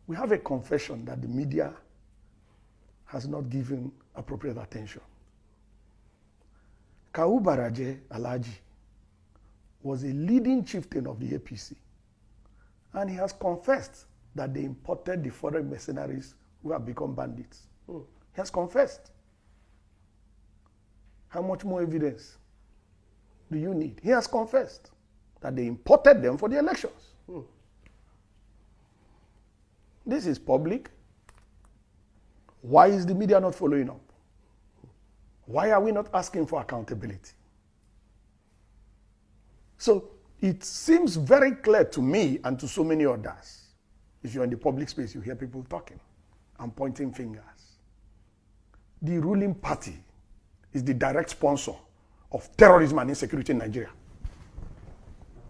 we have a confession that the media has not given appropriate attention. Kawu Baraje Alhaji was a leading chieftain of the APC, and he has confessed that they imported the foreign mercenaries who have become bandits. He has confessed. How much more evidence do you need? He has confessed that they imported them for the elections. This is public. Why is the media not following up? Why are we not asking for accountability? So it seems very clear to me and to so many others. If you're in the public space, you hear people talking and pointing fingers. The ruling party is the direct sponsor of terrorism and insecurity in Nigeria.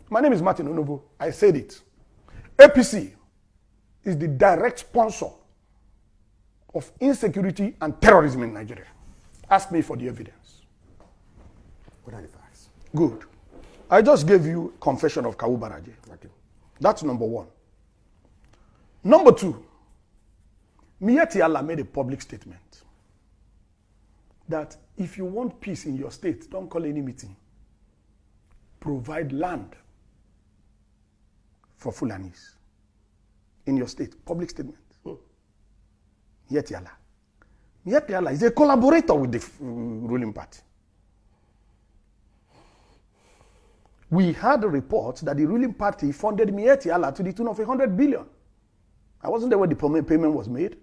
My name is Martin Onobo. I said it. APC is the direct sponsor of insecurity and terrorism in Nigeria. Ask me for the evidence. What are the facts? Good. I just gave you confession of Kawu Baraje. Okay. That's number one. Number two, Miyetti Allah made a public statement that if you want peace in your state, don't call any meeting. Provide land for Fulanis in your state. Public statement. Miyetti Allah. Miyetti Allah is a collaborator with the ruling party. We had a report that the ruling party funded Miyetti Allah to the tune of 100 billion. I wasn't there when the payment was made,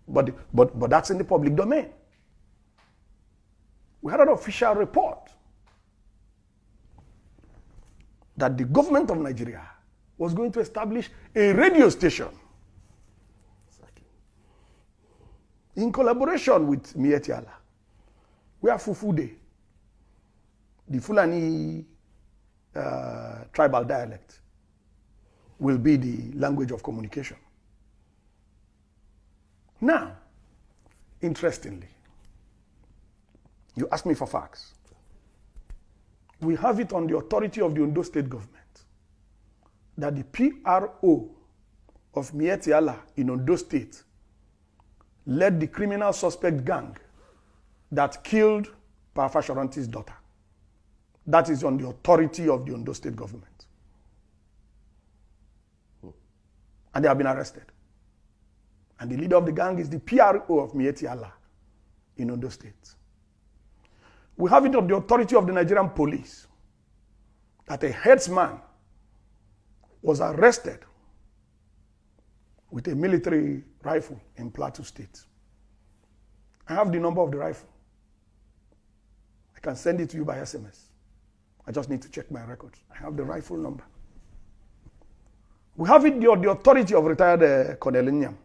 but that's in the public domain. We had an official report that the government of Nigeria was going to establish a radio station in collaboration with Miyetti Allah, where Fufude, the Fulani tribal dialect, will be the language of communication. Now, interestingly, you asked me for facts. We have it on the authority of the Ondo State government that the PRO of Miyetti Allah in Ondo State led the criminal suspect gang that killed Parafashoranti's daughter. That is on the authority of the Ondo State government. And they have been arrested. And the leader of the gang is the PRO of Miyetti Allah in Ondo State. We have it on the authority of the Nigerian police that a headsman was arrested with a military rifle in Plateau State. I have the number of the rifle. I can send it to you by SMS. I just need to check my records. I have the rifle number. We have it on the authority of retired Colonel Inyam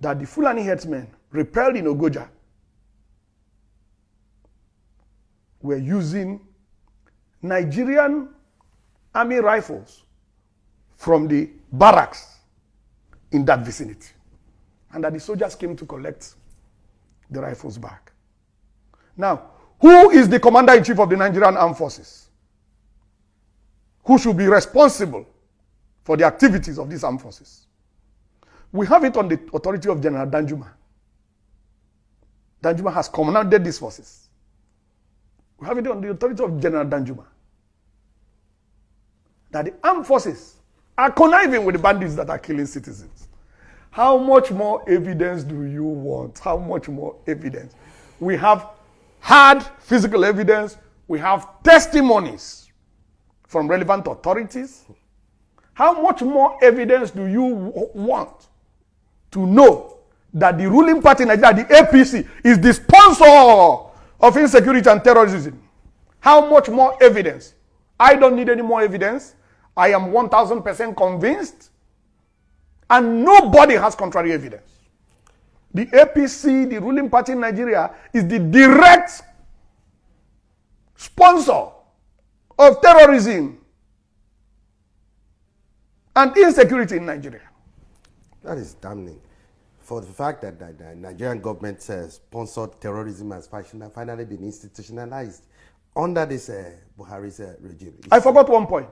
that the Fulani headsmen repelled in Ogoja were using Nigerian army rifles from the barracks in that vicinity, and that the soldiers came to collect the rifles back. Now, who is the commander-in-chief of the Nigerian Armed Forces? Who should be responsible for the activities of these armed forces? We have it on the authority of General Danjuma. Danjuma has commanded these forces. We have it on the authority of General Danjuma that the armed forces are conniving with the bandits that are killing citizens. How much more evidence do you want? How much more evidence? We have hard physical evidence. We have testimonies from relevant authorities. How much more evidence do you want to know that the ruling party in Nigeria, the APC, is the sponsor of insecurity and terrorism? How much more evidence? I don't need any more evidence. I am 1000% convinced, and nobody has contrary evidence. The APC, the ruling party in Nigeria, is the direct sponsor of terrorism and insecurity in Nigeria. That is damning. For the fact that the Nigerian government sponsored terrorism has finally been institutionalized under this Buhari's regime. I forgot one point.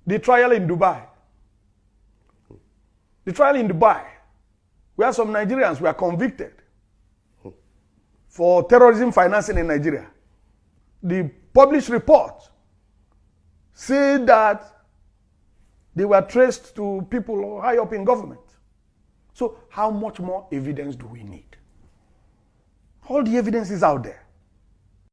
The trial in Dubai, The trial in Dubai, where some Nigerians were convicted for terrorism financing in Nigeria. The published report said that they were traced to people high up in government. So how much more evidence do we need? All the evidence is out there.